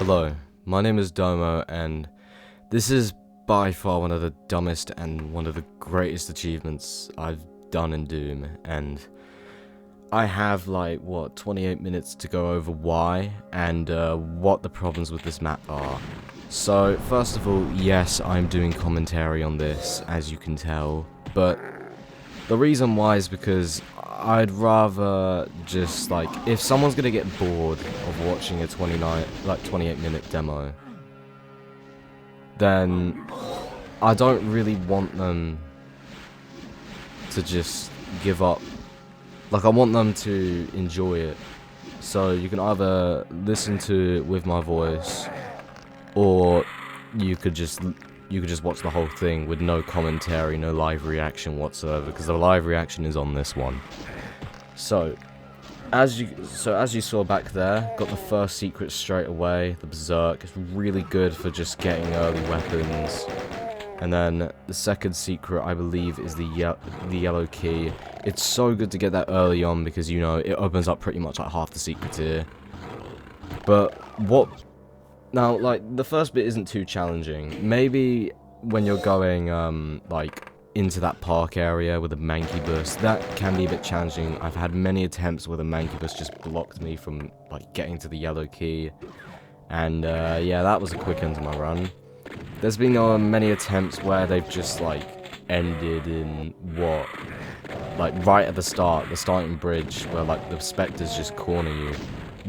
Hello, my name is Domo, and this is by far one of the dumbest and one of the greatest achievements I've done in Doom, and I have 28 minutes to go over why and what the problems with this map are. So, first of all, yes, I'm doing commentary on this, as you can tell, but the reason why is because I'd rather just, if someone's gonna get bored of watching a 28-minute demo, then I don't really want them to just give up. I want them to enjoy it. So you can either listen to it with my voice, or you could just watch the whole thing with no commentary, no live reaction whatsoever, because the live reaction is on this one. So as you saw back there, got the first secret straight away, the Berserk. It's really good for just getting early weapons. And then the second secret, I believe, is the yellow key. It's so good to get that early on because, you know, it opens up pretty much half the secrets here. But now, the first bit isn't too challenging. Maybe when you're going, into that park area with a mancubus, that can be a bit challenging. I've had many attempts where the mancubus just blocked me from, getting to the yellow key. And, yeah, that was a quick end to my run. There's been many attempts where they've just, ended in right at the start, the starting bridge, where, the specters just corner you.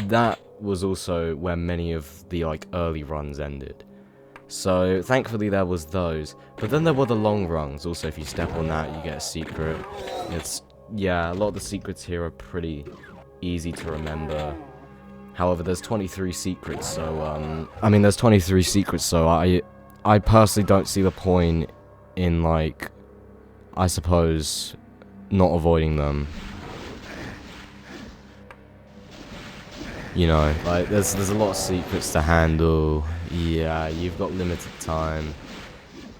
That was also where many of the, early runs ended. So, thankfully there was those. But then there were the long runs. Also, if you step on that, you get a secret. Yeah, a lot of the secrets here are pretty easy to remember. However, there's 23 secrets, so, there's 23 secrets, so I personally don't see the point in, I suppose, not avoiding them. You know, there's a lot of secrets to handle. Yeah, you've got limited time.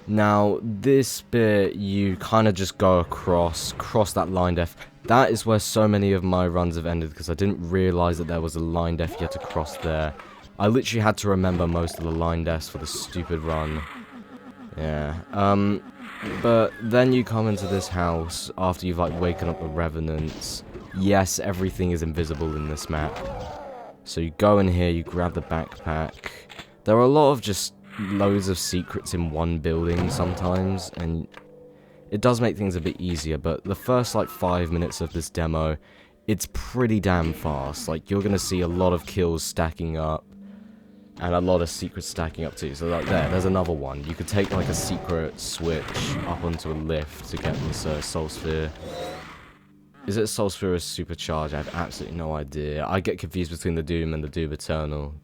Now, this bit, you kind of just go cross that line def. That is where so many of my runs have ended, because I didn't realise that there was a line def you had to cross there. I literally had to remember most of the line defs for the stupid run. Yeah, but then you come into this house after you've, waken up the revenants. Yes, everything is invisible in this map. So you go in here, you grab the backpack. There are a lot of just loads of secrets in one building sometimes, and it does make things a bit easier, but the first 5 minutes of this demo, it's pretty damn fast. You're gonna see a lot of kills stacking up, and a lot of secrets stacking up too. So there's another one. You could take a secret switch up onto a lift to get this soul sphere. Is it Soul Sphere or Supercharge? I have absolutely no idea. I get confused between the Doom and the Doom Eternal,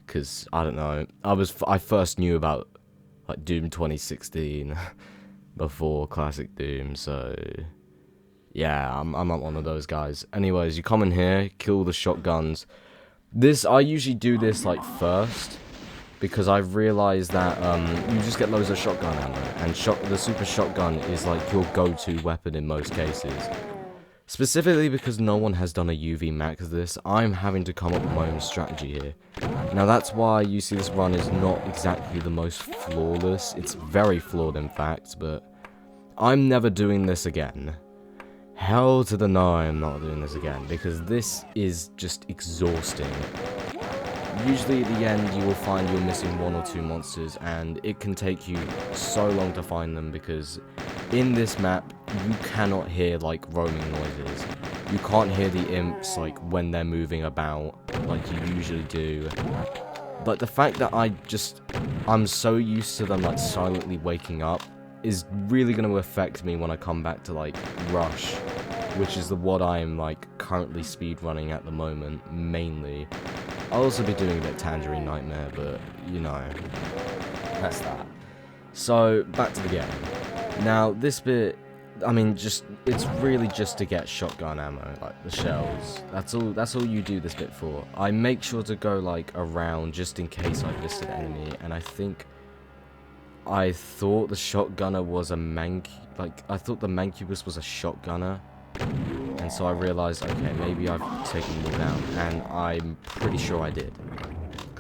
because, I don't know. I first knew about, Doom 2016 before Classic Doom, so, yeah, I'm not one of those guys. Anyways, you come in here, kill the shotguns. I usually do this, first, because I've realised that, you just get loads of shotgun ammo, and the super shotgun is, your go-to weapon in most cases. Specifically because no one has done a UV max of this, I'm having to come up with my own strategy here. Now that's why you see this run is not exactly the most flawless. It's very flawed in fact, but I'm never doing this again. Hell to the no, I'm not doing this again, because this is just exhausting. Usually at the end you will find you're missing 1 or 2 monsters, and it can take you so long to find them, because in this map you cannot hear roaming noises. You can't hear the imps when they're moving about like you usually do. But the fact that I'm so used to them silently waking up is really going to affect me when I come back to Rush, which is what I am currently speedrunning at the moment mainly. I'll also be doing a bit of Tangerine Nightmare, but, you know, that's that. So, back to the game. Now, this bit, it's really just to get shotgun ammo, the shells. That's all you do this bit for. I make sure to go, around just in case I've missed an enemy, and I thought the shotgunner was I thought the mancubus was a shotgunner. And so I realised, okay, maybe I've taken them all down, and I'm pretty sure I did.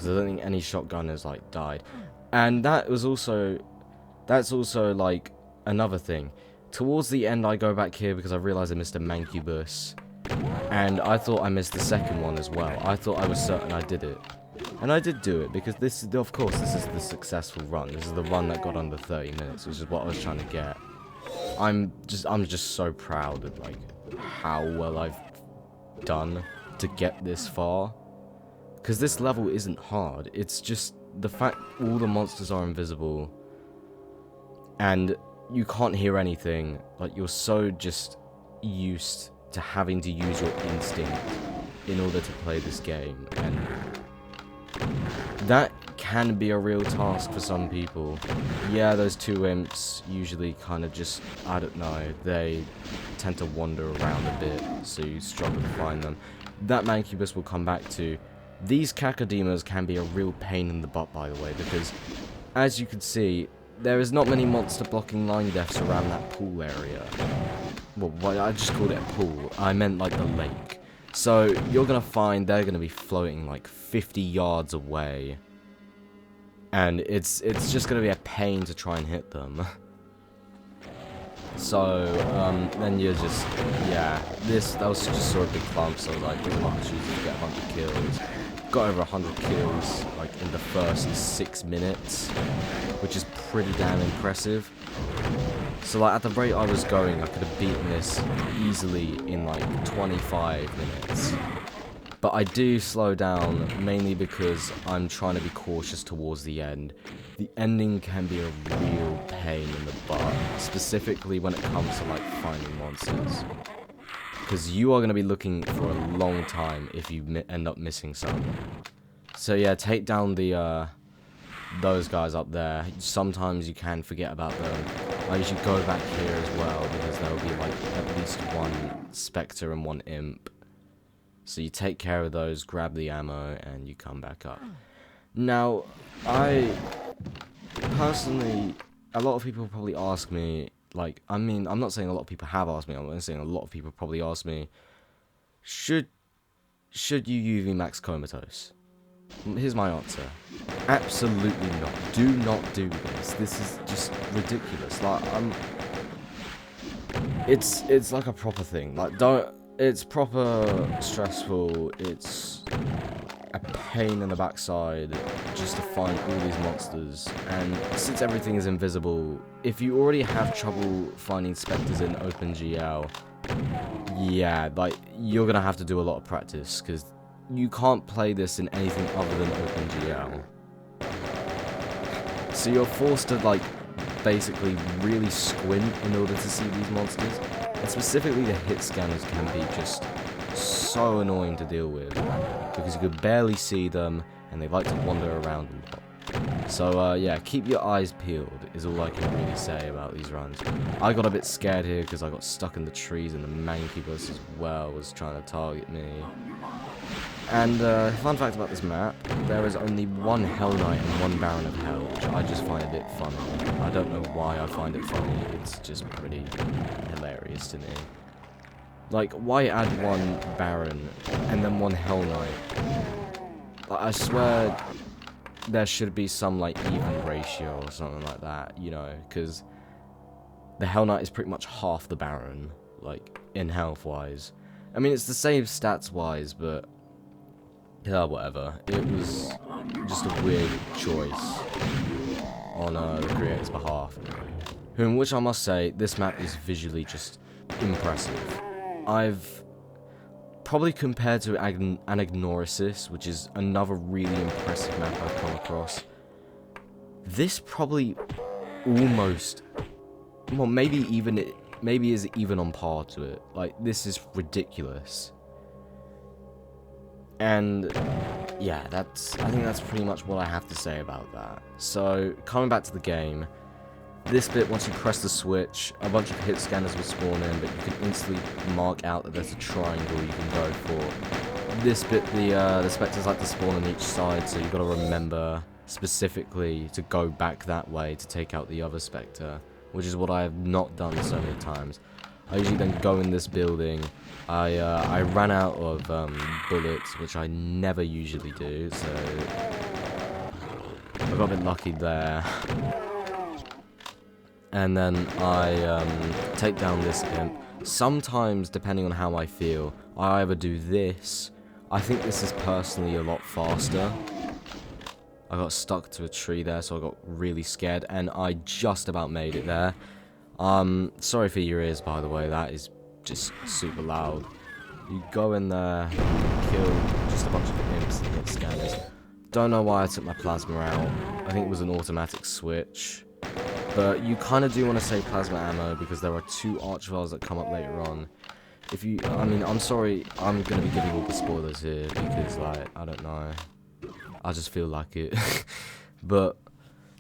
because I don't think any shotgunners like died. And that's also like another thing. Towards the end, I go back here because I realized I missed a Mancubus, and I thought I missed the second one as well. I thought I was certain I did it, and I did do it because this is, of course, this is the successful run. This is the run that got under 30 minutes, which is what I was trying to get. I'm just so proud of like how well I've done to get this far, because this level isn't hard. It's just the fact all the monsters are invisible and you can't hear anything. Like, you're so just used to having to use your instinct in order to play this game, and that can be a real task for some people. Yeah, those two imps usually kind of just, I don't know, they tend to wander around a bit, so you struggle to find them. That Mancubus will come back to. These Cacodemons can be a real pain in the butt, by the way, because, as you can see, there is not many monster blocking line deaths around that pool area. Well, I just called it a pool. I meant like the lake. So you're going to find they're going to be floating like 50 yards away. And it's just going to be a pain to try and hit them. So, then you're just, yeah, that was just sort of big clump, so like, there's an opportunity to get a bunch of kills. Got over 100 kills, like, in the first 6 minutes, which is pretty damn impressive. So, like, at the rate I was going, I could have beaten this easily in, like, 25 minutes. But I do slow down, mainly because I'm trying to be cautious towards the end. The ending can be a real pain in the butt, specifically when it comes to, like, finding monsters. Because you are going to be looking for a long time if you end up missing some. So yeah, take down those guys up there. Sometimes you can forget about them. I usually go back here as well, because there will be, like, at least one Spectre and one Imp. So you take care of those, grab the ammo, and you come back up. Now, I personally, a lot of people probably ask me, like, I mean, I'm not saying a lot of people have asked me, I'm saying a lot of people probably ask me, should you UV max comatose? Here's my answer. Absolutely not. Do not do this. This is just ridiculous. Like, it's like a proper thing. Like, it's proper stressful, it's a pain in the backside just to find all these monsters, and since everything is invisible, if you already have trouble finding Spectres in OpenGL, yeah, like, you're gonna have to do a lot of practice, because you can't play this in anything other than OpenGL. So you're forced to, like, basically really squint in order to see these monsters. And specifically the hit scanners can be just so annoying to deal with, because you could barely see them, and they like to wander around a lot. So yeah, keep your eyes peeled is all I can really say about these runs. I got a bit scared here because I got stuck in the trees, and the Mancubus as well was trying to target me. And fun fact about this map, there is only one Hell Knight and one Baron of Hell, which I just find a bit funny. I don't know why I find it funny, it's just pretty hilarious to me. Like, why add one Baron and then one Hell Knight? Like, I swear there should be some, like, even ratio or something like that, you know, because the Hell Knight is pretty much half the Baron, like, in health-wise. I mean, it's the same stats-wise, but yeah, whatever. It was just a weird choice on the creator's behalf. In which I must say, this map is visually just impressive. I've probably compared to Anagnorisis, which is another really impressive map I've come across. This probably almost, well, maybe is even on par to it. Like, this is ridiculous. And yeah, I think that's pretty much what I have to say about that. So, coming back to the game, this bit, once you press the switch, a bunch of hit scanners will spawn in, but you can instantly mark out that there's a triangle you can go for. This bit, the Spectres like to spawn on each side, so you've got to remember specifically to go back that way to take out the other Spectre, which is what I have not done so many times. I usually then go in this building. I ran out of bullets, which I never usually do, so I got a bit lucky there. And then I take down this imp. Sometimes, depending on how I feel, I either do this. I think this is personally a lot faster. I got stuck to a tree there, so I got really scared, and I just about made it there. Sorry for your ears, by the way, that is just super loud. You go in there, kill just a bunch of imps and hit scanners. Don't know why I took my plasma out. I think it was an automatic switch. But you kind of do want to save plasma ammo, because there are 2 archviles that come up later on. If you, I mean, I'm sorry, I'm going to be giving all the spoilers here, because, like, I don't know. I just feel like it. But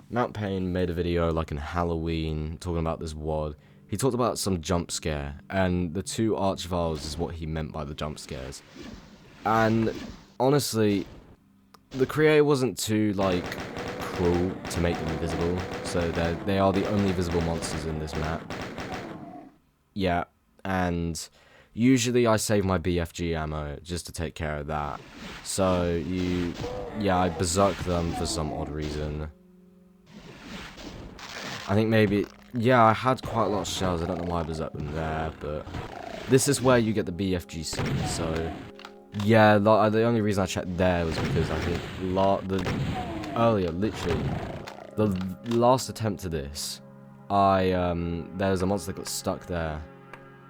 Mount Payne made a video, like, in Halloween, talking about this WAD. He talked about some jump scare, and the 2 archviles is what he meant by the jump scares. And, honestly, the creator wasn't too, like, cruel to make them invisible, so they are the only visible monsters in this map. Yeah, and usually I save my BFG ammo just to take care of that. So yeah, I berserk them for some odd reason. I think maybe, yeah, I had quite a lot of shells, I don't know why I berserked them there, but this is where you get the BFG scene, so yeah, the only reason I checked there was because I think earlier, literally, the last attempt to this, there's a monster that got stuck there,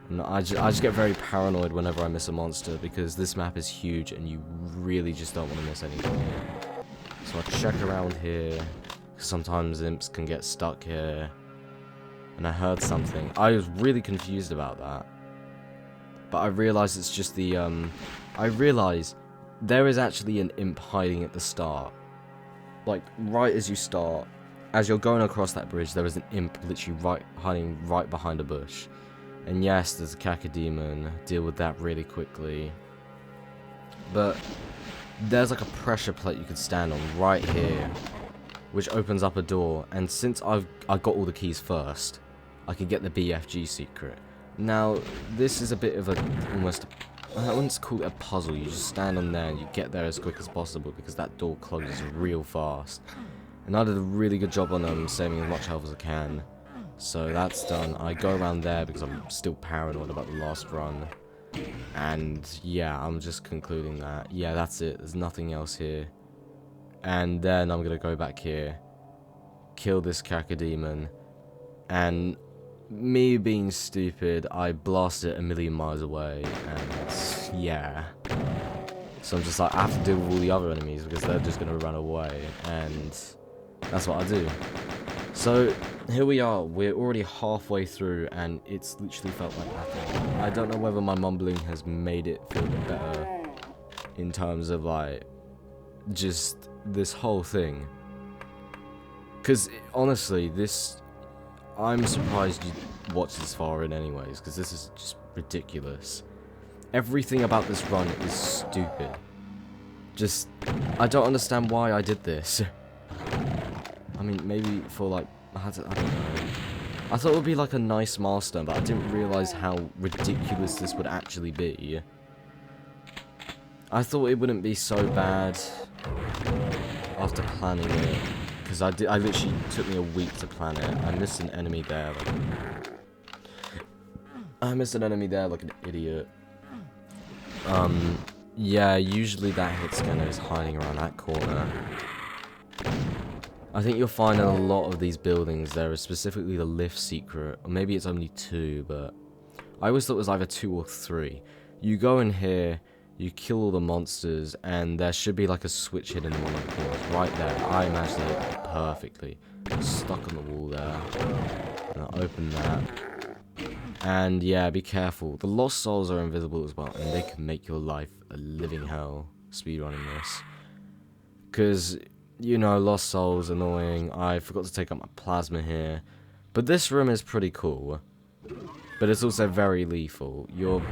and I just get very paranoid whenever I miss a monster, because this map is huge, and you really just don't want to miss anything here. So I check around here, because sometimes imps can get stuck here, and I heard something. I was really confused about that, but I realized it's just the, I realized there is actually an imp hiding at the start. Like, right as you start, as you're going across that bridge, there is an imp literally hiding right behind a bush. And yes, there's a cacodemon, deal with that really quickly. But there's like a pressure plate you could stand on right here, which opens up a door, and since I got all the keys first, I can get the BFG secret. Now, this is a bit of almost, I wouldn't call it a puzzle. You just stand on there and you get there as quick as possible, because that door closes real fast. And I did a really good job on saving as much health as I can. So that's done. I go around there because I'm still paranoid about the last run. And yeah, I'm just concluding that. Yeah, that's it. There's nothing else here. And then I'm going to go back here, kill this cacodemon, and me being stupid, I blast it 1,000,000 miles away, and yeah. So I'm just like, I have to deal with all the other enemies, because they're just going to run away, and that's what I do. So, here we are, we're already halfway through, and it's literally felt like nothing. I don't know whether my mumbling has made it feel a bit better, in terms of, like, just this whole thing. Because, honestly, I'm surprised you watched this far in anyways, because this is just ridiculous. Everything about this run is stupid. Just, I don't understand why I did this. I mean, maybe for like, I don't know. I thought it would be like a nice milestone, but I didn't realize how ridiculous this would actually be. I thought it wouldn't be so bad after planning it, because I literally took me a week to plan it. I missed an enemy there. I missed an enemy there like an idiot. Yeah, usually that hit scanner is hiding around that corner. I think you'll find in a lot of these buildings there is specifically the lift secret, or maybe it's only 2, but I always thought it was either 2 or 3. You go in here, you kill all the monsters, and there should be like a switch hidden in one of the corners, right there. I imagined it perfectly. Stuck on the wall there. And I open that. And yeah, be careful. The lost souls are invisible as well, and they can make your life a living hell speedrunning this. Because, you know, lost souls, annoying. I forgot to take up my plasma here. But this room is pretty cool. But it's also very lethal. You're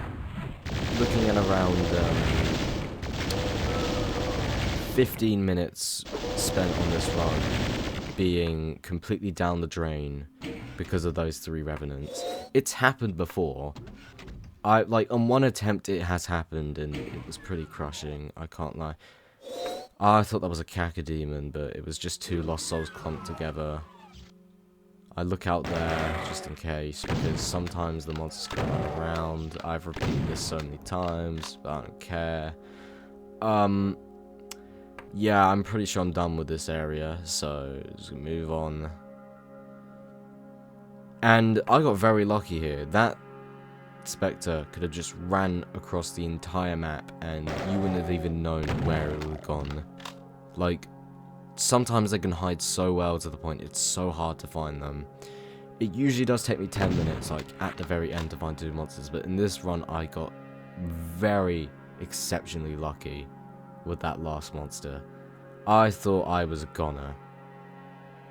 looking at around 15 minutes spent on this run being completely down the drain because of those 3 revenants. It's happened before. Like, on one attempt it has happened, and it was pretty crushing, I can't lie. I thought that was a cacodemon, but it was just two lost souls clumped together. I look out there just in case, because sometimes the monsters can run around. I've repeated this so many times, but I don't care. Yeah, I'm pretty sure I'm done with this area, so just move on. And I got very lucky here. That Spectre could have just ran across the entire map, and you wouldn't have even known where it would have gone. Like, sometimes they can hide so well to the point it's so hard to find them. It usually does take me 10 minutes, like, at the very end to find two monsters, but in this run I got very exceptionally lucky with that last monster. I thought I was a goner.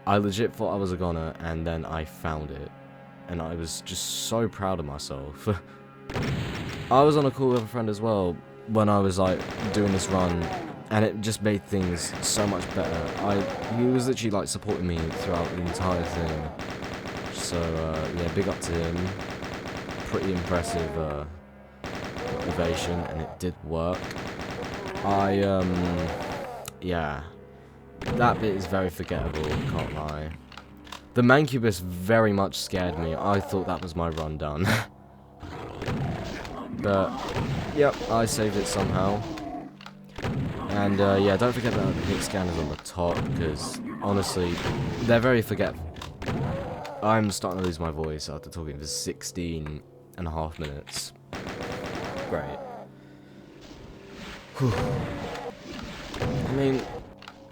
I legit thought I was a goner, and then I found it. And I was just so proud of myself. I was on a call with a friend as well when I was like doing this run, and it just made things so much better. He was literally like supporting me throughout the entire thing. So yeah, big up to him. Pretty impressive motivation, and it did work. Yeah, that bit is very forgettable, can't lie. The Mancubus very much scared me. I thought that was my run done. But, yep, I saved it somehow. And, yeah, don't forget that the hit scan is on the top, because, honestly, they're very forgetful. I'm starting to lose my voice after talking for 16.5 minutes. Great. Whew. I mean,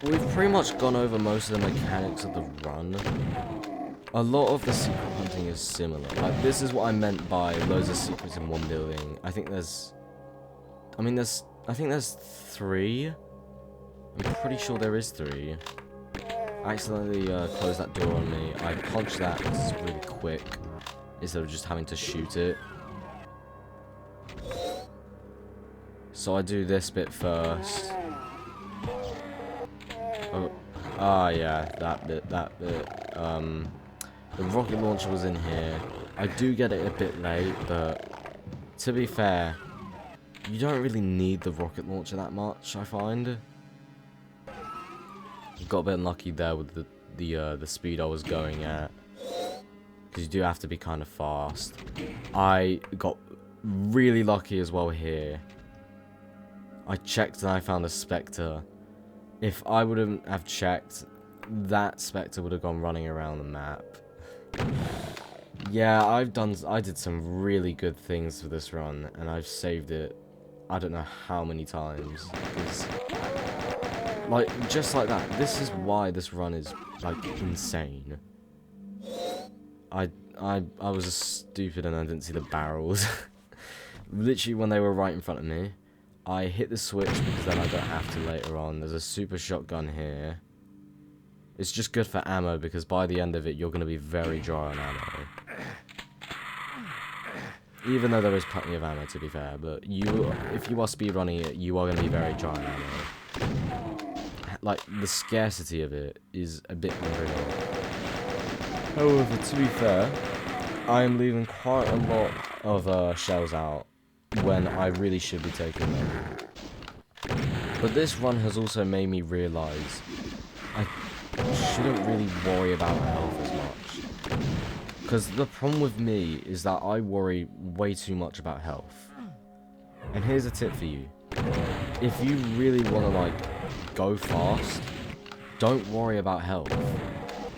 we've pretty much gone over most of the mechanics of the run. A lot of the secret hunting is similar. Like, this is what I meant by loads of secrets in one building. I think there's 3. I'm pretty sure there is 3. I accidentally closed that door on me. I punched that because it's really quick, instead of just having to shoot it. So I do this bit first. Oh, yeah, that bit. The rocket launcher was in here. I do get it a bit late, but to be fair, you don't really need the rocket launcher that much, I find. Got a bit unlucky there with the speed I was going at, because you do have to be kind of fast. I got really lucky as well here. I checked and I found a Spectre. If I wouldn't have checked, that Spectre would have gone running around the map. Yeah, I did some really good things for this run, and I've saved it I don't know how many times. Because, like, just like that, this is why this run is, like, insane. I was stupid and I didn't see the barrels. Literally, when they were right in front of me, I hit the switch because then I don't have to later on. There's a super shotgun here. It's just good for ammo because by the end of it, you're going to be very dry on ammo. Even though there is plenty of ammo, to be fair, but if you are speedrunning it, you are going to be very dry on ammo. Like, the scarcity of it is a bit unreal. However, to be fair, I am leaving quite a lot of shells out when I really should be taking them. But this run has also made me realise I shouldn't really worry about health as much. Because the problem with me is that I worry way too much about health. And here's a tip for you. If you really want to, like, go fast, don't worry about health.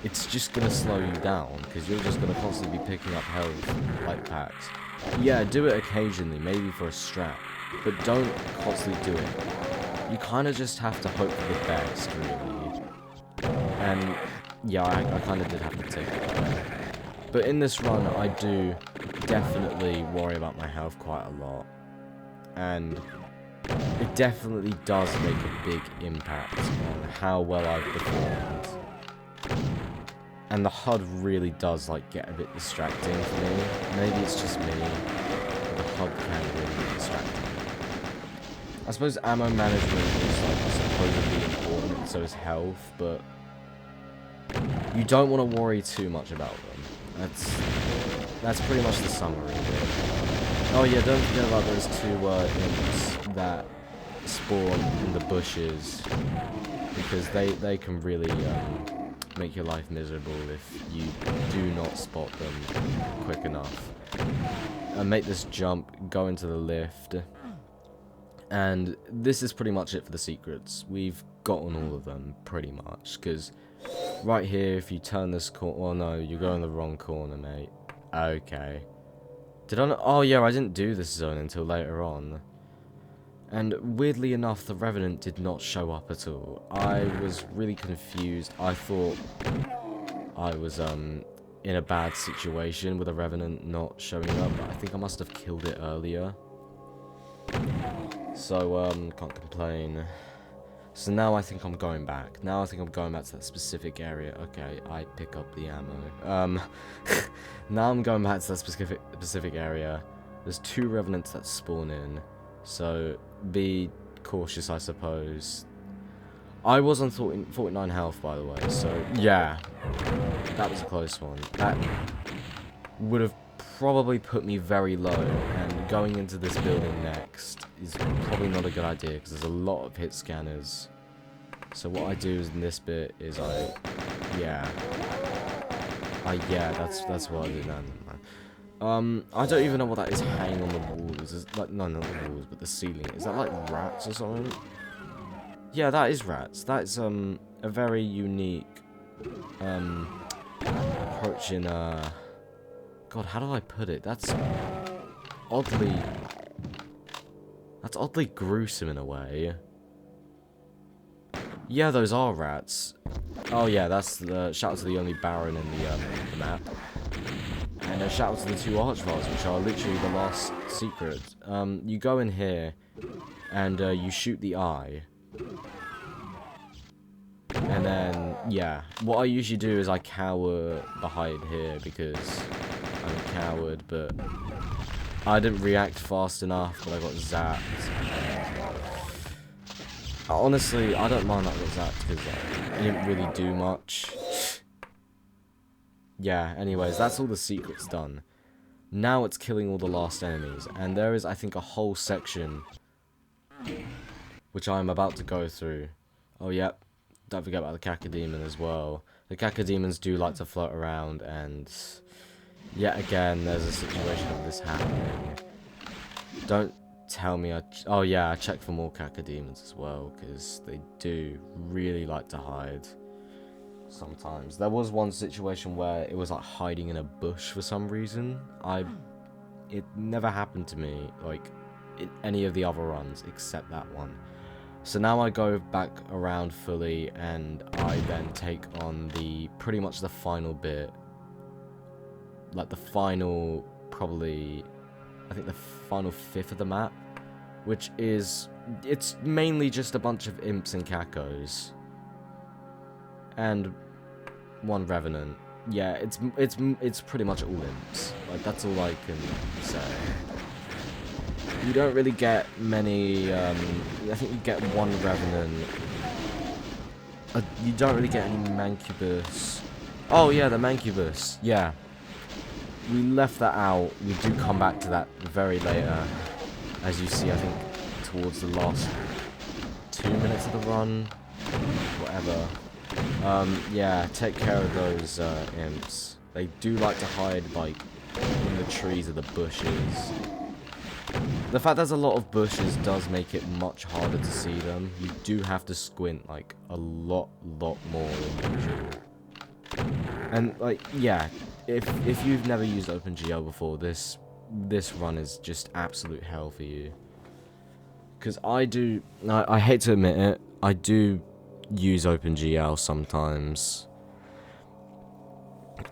It's just going to slow you down, because you're just going to constantly be picking up health, like packs. Yeah, do it occasionally, maybe for a strat, but don't constantly do it. You kind of just have to hope for the best, really. And, yeah, I kind of did have to take it. But in this run, I do definitely worry about my health quite a lot. And it definitely does make a big impact on how well I've performed. And the HUD really does, like, get a bit distracting for me. Maybe it's just me, but the HUD can really be distracting. I suppose ammo management is, like, supposedly important, and so is health, but you don't want to worry too much about them. That's pretty much the summary of it. Oh yeah, don't forget about those 2 imps that spawn in the bushes, because they can really make your life miserable if you do not spot them quick enough. And make this jump, go into the lift, and this is pretty much it for the secrets. We've gotten all of them, pretty much, because right here, if you turn this corner, well no, you're going the wrong corner, mate. Okay. Did I not? Oh yeah, I didn't do this zone until later on. And weirdly enough, the Revenant did not show up at all. I was really confused. I thought I was in a bad situation with a Revenant not showing up, but I think I must have killed it earlier. So can't complain. So now I think I'm going back. Now I think I'm going back to that specific area. Okay, I pick up the ammo. Now I'm going back to that specific area. There's 2 Revenants that spawn in. So, be cautious, I suppose. I was on 49 health, by the way, so, yeah. That was a close one. That would have probably put me very low, and going into this building next is probably not a good idea, because there's a lot of hit scanners. So what I do is in this bit is yeah, that's what I did then. I don't even know what that is hanging on the walls. It's like, no, not the walls, but the ceiling. Is that like rats or something? Yeah, that is rats. That's a very unique approach in God, how do I put it? That's oddly gruesome in a way. Yeah, those are rats. Oh yeah, that's the shout out to the only Baron in the map. And a shout out to the 2 Archviles, which are literally the last secret. You go in here, and you shoot the eye. And then, yeah. What I usually do is I cower behind here, because I'm a coward, but I didn't react fast enough, but I got zapped. Honestly, I don't mind that I got zapped, because it didn't really do much. Yeah, anyways, that's all the secrets done. Now it's killing all the last enemies, and there is, I think, a whole section which I'm about to go through. Oh, yep, don't forget about the Cacodemon as well. The Cacodemons do like to float around, and yet again, there's a situation of this happening. Don't tell me oh yeah, I checked for more Cacodemons as well, because they do really like to hide. Sometimes. There was one situation where it was like hiding in a bush for some reason. It never happened to me, like, in any of the other runs, except that one. So now I go back around fully, and I then take on pretty much the final bit. Like the final, probably, I think the final 5th of the map. Which is, it's mainly just a bunch of imps and cacos. And 1 Revenant. Yeah, it's pretty much all imps. Like, that's all I can say. You don't really get many, I think you get 1 Revenant. You don't really get any Mancubus. Oh yeah, the Mancubus. Yeah. We left that out. We do come back to that very later. As you see, I think, towards the last 2 minutes of the run. Whatever. Yeah, take care of those imps. They do like to hide, like, in the trees or the bushes. The fact there's a lot of bushes does make it much harder to see them. You do have to squint, like, a lot more than usual. And, like, yeah, if you've never used OpenGL before, this run is just absolute hell for you. Because I hate to admit it, I do use OpenGL sometimes.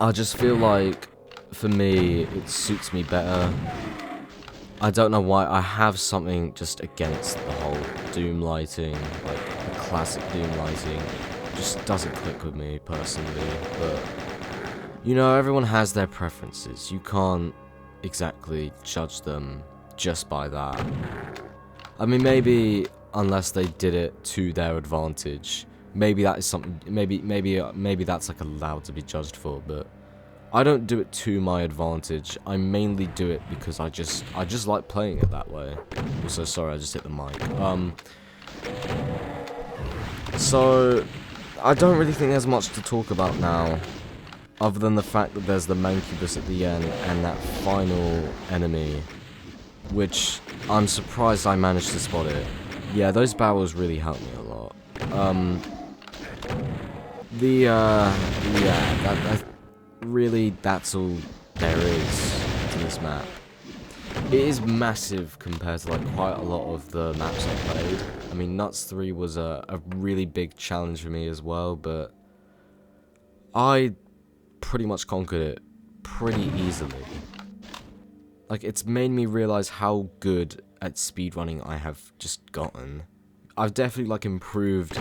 I just feel like, for me, it suits me better. I don't know why, I have something just against the whole Doom lighting, like the classic Doom lighting. It just doesn't click with me, personally, but, you know, everyone has their preferences. You can't exactly judge them just by that. I mean, maybe unless they did it to their advantage, maybe that is something. Maybe that's like allowed to be judged for. But I don't do it to my advantage. I mainly do it because I just like playing it that way. Also, sorry, I just hit the mic. So, I don't really think there's much to talk about now, other than the fact that there's the Mancubus at the end and that final enemy, which I'm surprised I managed to spot it. Yeah, those barrels really helped me a lot. Really, that's all there is to this map. It is massive compared to like quite a lot of the maps I played. I mean, Nuts 3 was a really big challenge for me as well, but I pretty much conquered it pretty easily. Like, it's made me realize how good at speedrunning I have just gotten. I've definitely like improved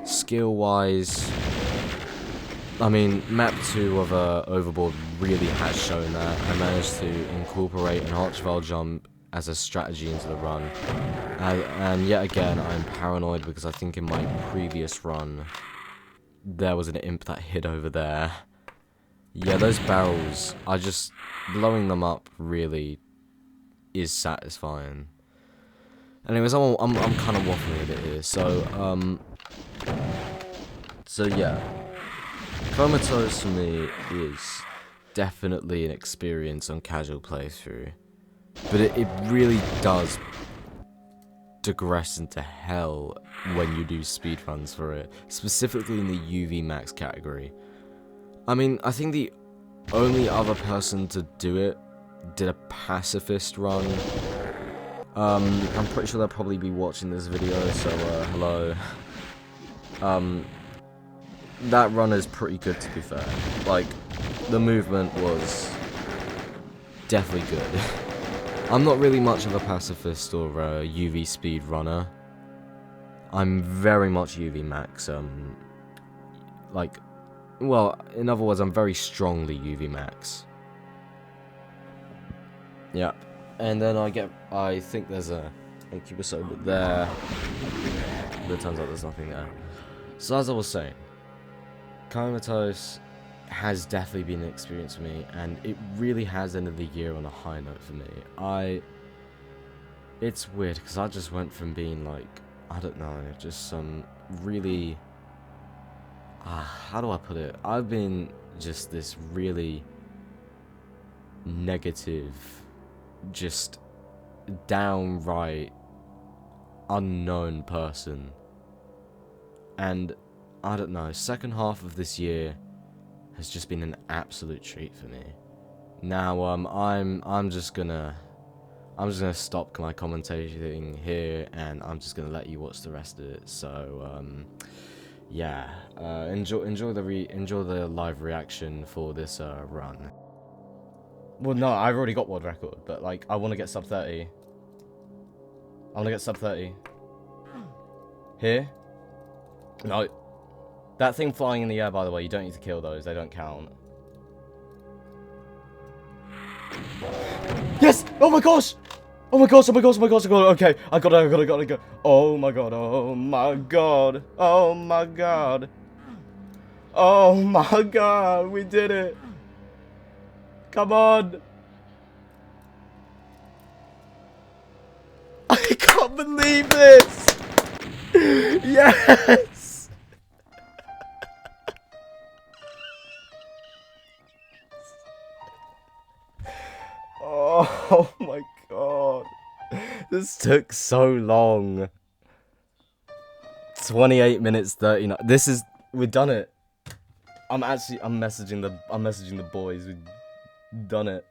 skill-wise. I mean, map 2 of Overboard really has shown that. I managed to incorporate an archvile jump as a strategy into the run. And yet again, I'm paranoid because I think in my previous run, there was an imp that hid over there. Yeah, those barrels, blowing them up really is satisfying. Anyways, I'm kind of waffling a bit here, so yeah. Comatose for me is definitely an experience on casual playthrough, but it really does digress into hell when you do speedruns for it, specifically in the UV max category. I mean, I think the only other person to do it did a pacifist run. I'm pretty sure they'll probably be watching this video, so hello. That run is pretty good, to be fair. Like, the movement was definitely good. I'm not really much of a pacifist or a UV speed runner. I'm very much UV max. Well, in other words, I'm very strongly UV max. Yeah, and then I think there's a incubus over there. But it turns out there's nothing there. So as I was saying, Comatose has definitely been an experience for me, and it really has ended the year on a high note for me. It's weird, because I just went from being like, I don't know, just some really, how do I put it? I've been just this really negative, just downright unknown person, and I don't know, second half of this year has just been an absolute treat for me. Now, I'm just gonna stop my commentating here, and I'm just gonna let you watch the rest of it. So, yeah, enjoy the live reaction for this run. Well, no, I've already got world record, but like, I want to get sub 30. I want to get sub 30. Here? No. That thing flying in the air, by the way, you don't need to kill those. They don't count. Yes! Oh my gosh! Oh my gosh, oh my gosh, oh my gosh, okay. I got it. Oh my god, oh my god. Oh my god. Oh my god, we did it. Come on. I can't believe this. Yes. Oh my god. This took so long. 28 minutes 39. We've done it. I'm messaging the boys. We've done it.